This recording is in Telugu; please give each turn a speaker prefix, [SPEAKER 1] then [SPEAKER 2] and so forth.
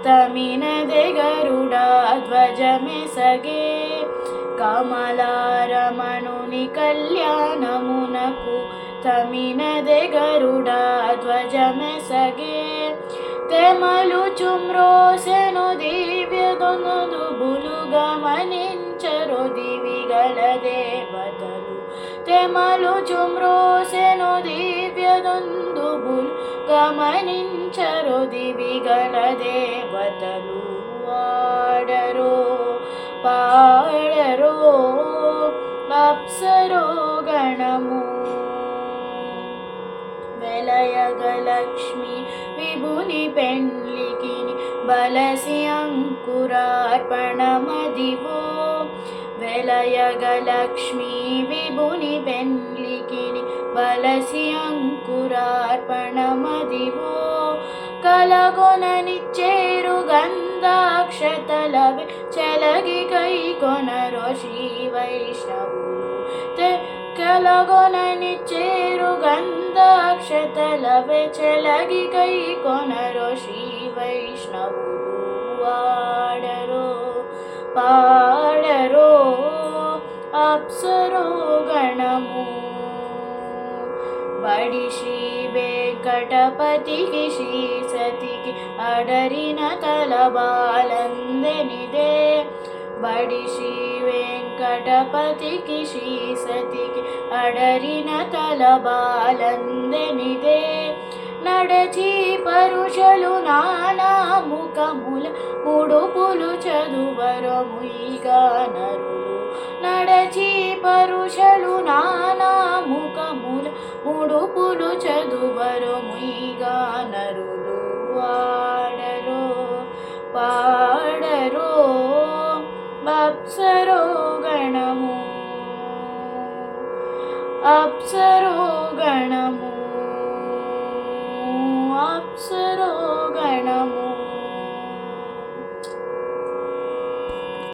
[SPEAKER 1] తమినదే గరుడా ధ్వజమెసగే కమలారమణుని కళ్యాణమునకు తమినదే గరుడా ధ్వజమెసగే తెమలుచుమ్రోసెను దివ్యదొనదుబులు గమనించరు దివిగల దేవతలు తెమలుచుమ్రోసెను దివ్యదొందుబులు గమనించరు దివిగల దేవతలు ఆడరో పాడరో అప్సరో గణము వెలయగలక్ష్మి విభుని పెండ్లికిని బలసి అంకురార్పణమదివో వెలయగలక్ష్మి విభుని పెండ్లికిని బలసి అంకురార్పణమదివో కలగొననిచ్చేరు గంధాక్షతలవే చెలగి కై కొనరో శ్రీ వైష్ణవులు కలగొననిచ్చేరు గంధాక్షతలవే చెలగి కై కొనరో శ్రీ వైష్ణవులు ఆడరో పాడరో అప్సరో గణము బడి శ్రీ వెంకటపతికి శ్రీ సతికి అడరిన తలబాలందెనిదే బడి శ్రీ వెంకటపతికి శ్రీ సతికి అడరిన తలబాలందెనిదే నడచి పరుషలు నానా ముఖముల ముడుపులు చదువరముయిగా నరులు నడచి పరుషలు నానా ముఖముల ముడుపులు చదువరముయిగా నరులు ఆడరో పాడరో అప్సరో